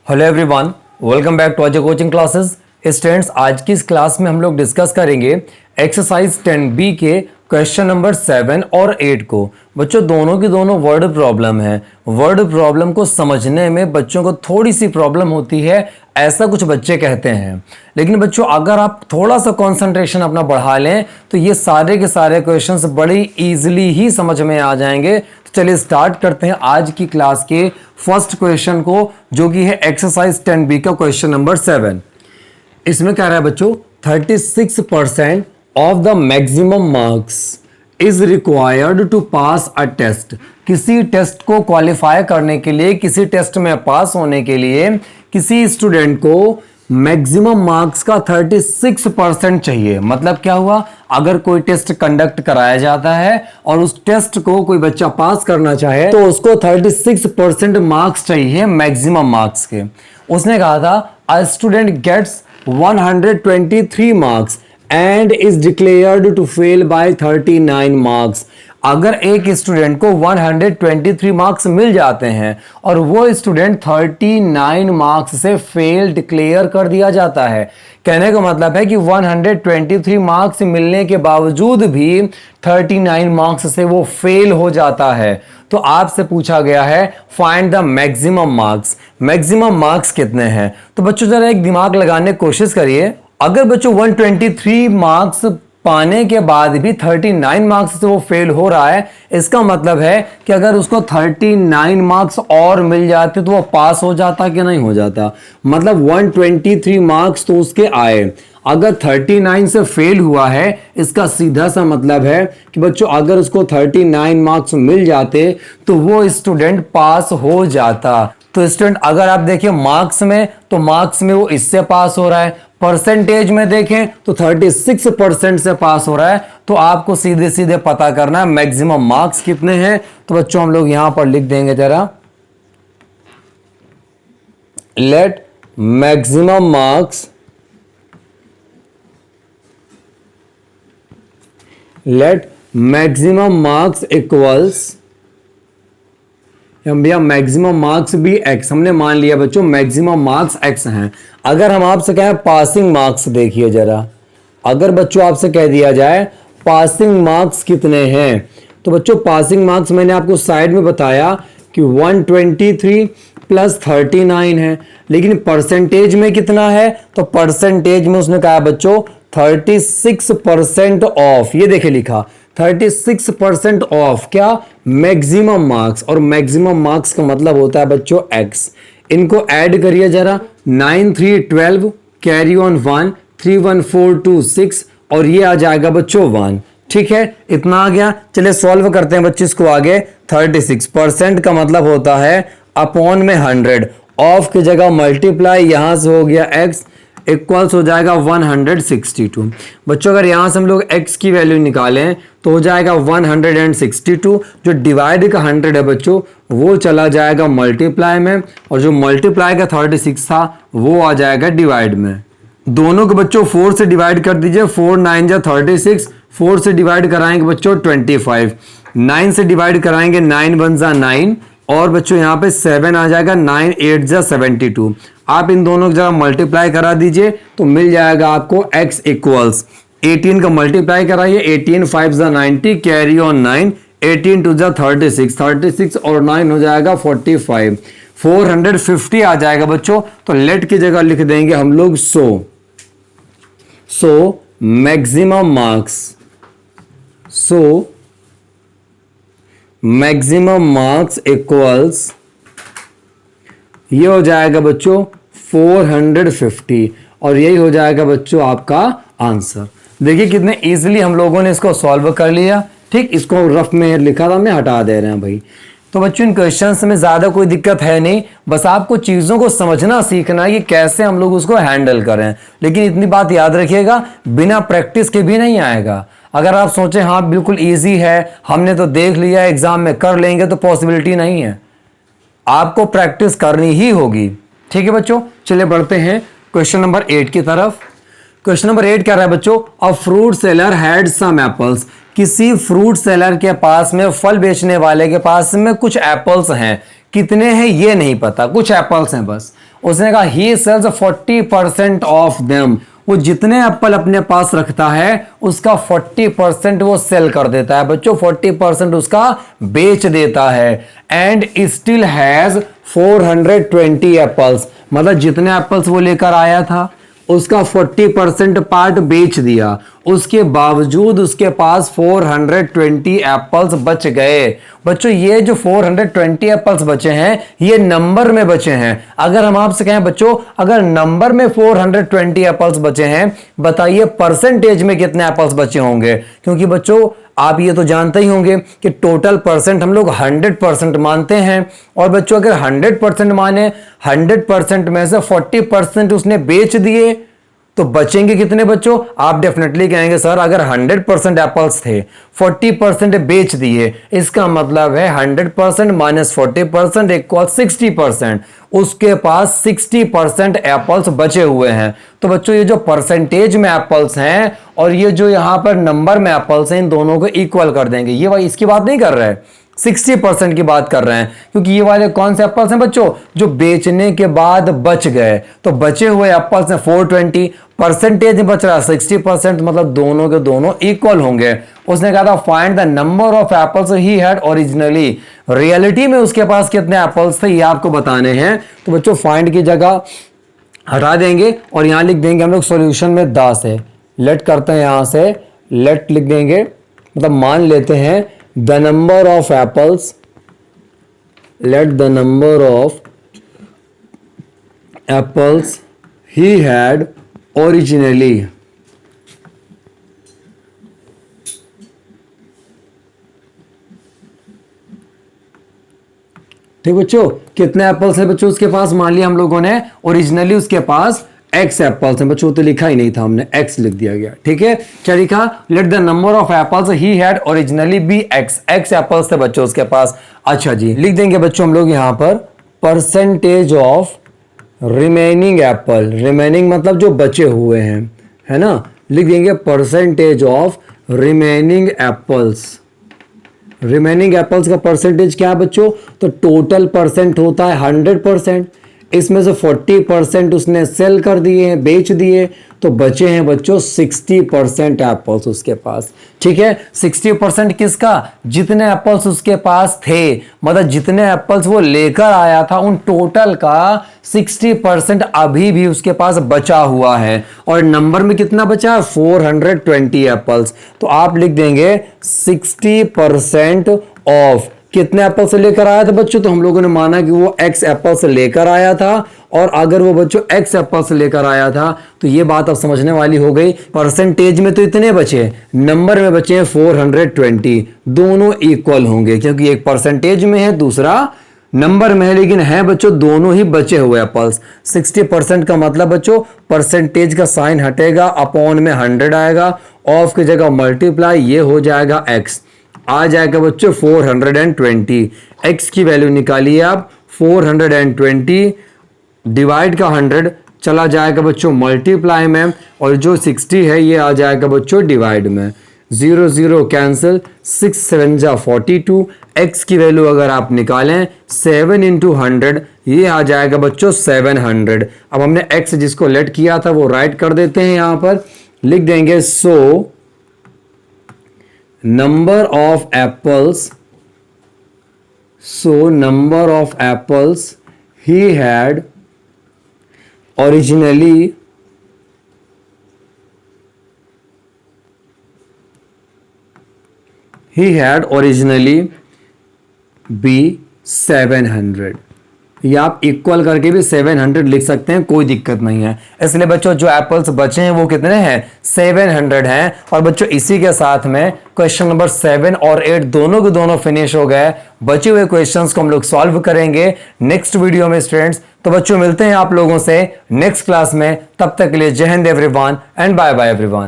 Hello everyone, welcome back to Ajay coaching classes. Students, आज की इस क्लास में हम लोग डिस्कस करेंगे एक्सरसाइज 10B के क्वेश्चन नंबर 7 और 8 को। बच्चों, दोनों की दोनों वर्ड प्रॉब्लम है। वर्ड प्रॉब्लम को समझने में बच्चों को थोड़ी सी प्रॉब्लम होती है, ऐसा कुछ बच्चे कहते हैं। लेकिन बच्चों, अगर आप थोड़ा सा कंसंट्रेशन अपना बढ़ा लें तो ये सारे के सारे क्वेश्चंस बड़ी इजीली ही समझ में आ जाएंगे। तो चलिए स्टार्ट करते हैं आज की क्लास के फर्स्ट क्वेश्चन को, जो कि है एक्सरसाइज 10B का क्वेश्चन नंबर 7। इसमें क्या रहा है बच्चों, 36% of the maximum marks is required to pass a test. किसी टेस्ट को क्वालिफाई करने के लिए, किसी टेस्ट में पास होने के लिए किसी स्टूडेंट को मैक्सिमम मार्क्स का 36% चाहिए। मतलब क्या हुआ, अगर कोई टेस्ट कंडक्ट कराया जाता है और उस टेस्ट को कोई बच्चा पास करना चाहे तो उसको 36% मार्क्स चाहिए मैक्सिमम मार्क्स के। उसने कहा था a student gets 123 marks and is declared to fail by 39 marks. अगर एक स्टूडेंट को 123 मार्क्स मिल जाते हैं और वो स्टूडेंट 39 मार्क्स से फेल डिक्लेयर कर दिया जाता है, कहने का मतलब है कि 123 मार्क्स मिलने के बावजूद भी 39 मार्क्स से वो फेल हो जाता है। तो आपसे पूछा गया है find the maximum marks. Maximum marks कितने हैं? तो बच्चों जरा एक दिमाग लगाने की कोशिश करिए। अगर बच्चों 123 मार्क्स पाने के बाद भी 39 मार्क्स से वो फेल हो रहा है, इसका मतलब है कि अगर उसको 39 मार्क्स और मिल जाते तो वो पास हो जाता कि नहीं हो जाता। मतलब 123 मार्क्स तो उसके आए, अगर 39 से फेल हुआ है, इसका सीधा सा मतलब है कि बच्चों अगर उसको 39 मार्क्स मिल जाते तो वो स्टूडेंट पास हो जाता। तो स्टूडेंट अगर आप देखिए मार्क्स में, तो मार्क्स में वो इससे पास हो रहा है। परसेंटेज में देखें तो 36% से पास हो रहा है। तो आपको सीधे सीधे पता करना है मैक्सिमम मार्क्स कितने हैं। तो बच्चों हम लोग यहां पर लिख देंगे जरा, लेट मैक्सिमम मार्क्स इक्वल्स, भैया मैक्सिमम मार्क्स भी x, हमने मान लिया बच्चों मैक्सिमम मार्क्स x हैं। अगर हम आपसे कहें पासिंग मार्क्स, देखिए जरा, अगर बच्चों आपसे कह दिया जाए पासिंग मार्क्स कितने हैं, तो बच्चों पासिंग मार्क्स मैंने आपको साइड में बताया कि 123 प्लस 39 है। लेकिन परसेंटेज में कितना है, तो परसेंटेज में उसने कहा बच्चों 36% ऑफ, ये देखे लिखा 36% ऑफ क्या, मैक्सिमम मार्क्स। और मैक्सिमम मार्क्स का मतलब होता है बच्चों x। इनको ऐड करिए जरा, 9 3 12, कैरी ऑन 1, 3 1 4 2 6, और ये आ जाएगा बच्चों 1। ठीक है, इतना आ गया। चलिए सॉल्व करते हैं बच्चे इसको आगे। 36% का मतलब होता है अपॉन में 100, ऑफ की जगह मल्टीप्लाई, यहां से हो गया x इक्वल्स हो जाएगा 162। बच्चों अगर यहां से हम लोग x की वैल्यू निकालें तो हो जाएगा 162। जो डिवाइड का 100 है बच्चों वो चला जाएगा मल्टीप्लाई में, और जो मल्टीप्लाई का 36 था वो आ जाएगा डिवाइड में। दोनों को बच्चों 4 से डिवाइड कर दीजिए, 4 9 जा 36, 4 से डिवाइड कराएंगे बच्चों 25, 9 से डिवाइड कराएंगे 9 1 जा 9, और बच्चों यहाँ पे 7 आ जाएगा, 9 8 जा 72। आप इन दोनों की जगह मल्टीप्लाई करा दीजिए तो मिल जाएगा आपको x इक्वल्स 18 का मल्टीप्लाई कराइए, 18 5 जा 90, कैरी ऑन 9, 18 2 जा 36, 36 और 9 हो जाएगा 45, 450 आ जाएगा बच्चों। तो लेट की जगह लिख देंगे हम लोग सो मैक्सिमम मार्क्स इक्वल्स, ये हो जाएगा बच्चों 450, और यही हो जाएगा बच्चों आपका आंसर। देखिए कितने इजीली हम लोगों ने इसको सॉल्व कर लिया। ठीक, इसको रफ में लिखा था, हमने हटा दे रहे हैं भाई। तो बच्चों इन क्वेश्चंस में ज्यादा कोई दिक्कत है नहीं, बस आपको चीजों को समझना सीखना है कि कैसे हम लोग उसको हैंडल करें। लेकिन इतनी बात याद रखिएगा, बिना प्रैक्टिस के भी नहीं आएगा। अगर आप सोचें हाँ बिल्कुल इजी है, हमने तो देख लिया, एग्जाम में कर लेंगे, तो पॉसिबिलिटी नहीं है, आपको प्रैक्टिस करनी ही होगी। ठीक है बच्चों, चलिए बढ़ते हैं क्वेश्चन नंबर 8 की तरफ। क्वेश्चन नंबर 8 क्या रहा है बच्चों, a fruit seller had some apples. किसी फ्रूट सेलर के पास में, फल बेचने वाले के पास में कुछ एप्पल्स हैं। कितने हैं ये नहीं पता, कुछ एप्पल्स हैं बस। उसने कहा ही सेल्स 40% ऑफ देम, वो जितने एप्पल अपने पास रखता है उसका 40% वो सेल कर देता है बच्चों, 40% उसका बेच देता है। एंड स्टिल हैज 420 एप्पल्स, मतलब जितने एप्पल्स वो लेकर आया था उसका 40% पार्ट बेच दिया, उसके बावजूद उसके पास 420 एप्पल्स बच गए। बच्चों ये जो 420 एप्पल्स बचे हैं ये नंबर में बचे हैं। अगर हम आपसे कहें बच्चों, अगर नंबर में 420 एप्पल्स बचे हैं, बताइए परसेंटेज में कितने एप्पल्स बचे होंगे? क्योंकि बच्चों आप ये तो जानते ही होंगे कि टोटल परसेंट हम लोग 100% मानते हैं। और बच्चों अगर 100% माने, 100% में से 40% उसने बेच दिए तो बचेंगे कितने बच्चों? आप डेफिनेटली कहेंगे सर अगर 100% एप्पल्स थे, 40% बेच दिए, इसका मतलब है 100% माइनस 40% इक्वल 60%। उसके पास 60% एप्पल्स बचे हुए हैं। तो बच्चों ये जो परसेंटेज में एप्पल्स हैं और ये जो यहां पर नंबर में एप्पल्स हैं, इन दोनों को इक्वल कर देंगे। ये भाई इसकी बात नहीं कर रहे हैं, 60% की बात कर रहे हैं, क्योंकि ये वाले कौन से एप्पल्स हैं बच्चों? जो बेचने के बाद बच गए। तो बचे हुए एप्पल्स हैं 420, परसेंटेज में बच रहा है 60%, मतलब दोनों के दोनों इक्वल होंगे। उसने कहा था find the number of apples he had originally, reality में उसके पास कितने एप्पल्स थे ये आपको बताने हैं। तो बच्चों फाइंड की जगह हटा देंगे और यहां लिख देंगे हम लोग सॉल्यूशन में 10 है। लेट करते हैं, यहां से लेट लिख देंगे, मतलब मान लेते हैं the number of apples, late the number of apples he had originally, ठीक बच्चों, कितने एप्पल्स है बच्चों उसके पास? मान लिया हम लोगों ने ओरिजिनली उसके पास x एप्पल्स हैं बच्चों, तो लिखा ही नहीं था हमने, x लिख दिया गया। ठीक है, क्या लिखा? Let the number of apples he had originally be x apples थे बच्चों उसके पास। अच्छा जी, लिख देंगे बच्चों हम लोग यहां पर percentage of remaining Apple, remaining मतलब जो बचे हुए हैं, है ना। लिख देंगे percentage of remaining apples. Remaining apples का परसेंटेज क्या है बच्चों? तो टोटल परसेंट होता है 100%, इसमें से 40% उसने सेल कर दिए हैं, बेच दिए, तो बचे हैं बच्चों 60% एप्पल्स उसके पास। ठीक है, 60% किसका? जितने एप्पल्स उसके पास थे, मतलब जितने एप्पल्स वो लेकर आया था उन टोटल का 60% अभी भी उसके पास बचा हुआ है। और नंबर में कितना बचा है? 420 एप्पल्स। तो आप लिख देंगे 60% ऑफ कितने एप्पल से लेकर आया था बच्चों? तो हम लोगों ने माना कि वो x एप्पल से लेकर आया था, और अगर वो बच्चों x एप्पल से लेकर आया था तो ये बात अब समझने वाली हो गई। परसेंटेज में तो इतने बचे, नंबर में बचे हैं 420, दोनों इक्वल होंगे क्योंकि एक परसेंटेज में है दूसरा नंबर में है, लेकिन है बच्चों दोनों ही बचे हुए एप्पल्स। 60% का मतलब बच्चों परसेंटेज का साइन हटेगा, अपॉन में 100 आएगा, ऑफ की जगह मल्टीप्लाई, ये हो जाएगा x, आ जाएगा बच्चों 420। x की वैल्यू निकालिए आप, 420 डिवाइड का 100 चला जाएगा बच्चों मल्टीप्लाई में, और जो 60 है ये आ जाएगा बच्चों डिवाइड में। 0 0 कैंसिल, 6 7 जा 42। x की वैल्यू अगर आप निकालें 7 इंटू 100, ये आ जाएगा बच्चों 700। अब हमने x जिसको लेट किया था वो राइट कर देते हैं, यहां पर लिख देंगे सो number of apples, so number of apples he had originally be 700। या आप इक्वल करके भी 700 लिख सकते हैं, कोई दिक्कत नहीं है। इसलिए बच्चों जो एप्पल्स बचे हैं वो कितने हैं? 700 हैं। और बच्चों इसी के साथ में क्वेश्चन नंबर 7 और 8 दोनों के दोनों फिनिश हो गए। बचे हुए क्वेश्चंस को हम लोग सॉल्व करेंगे नेक्स्ट वीडियो में स्टूडेंट्स। तो बच्चों मिलते हैं आप लोगों से नेक्स्ट क्लास में, तब तक के लिए जय हिंद everyone and bye bye everyone.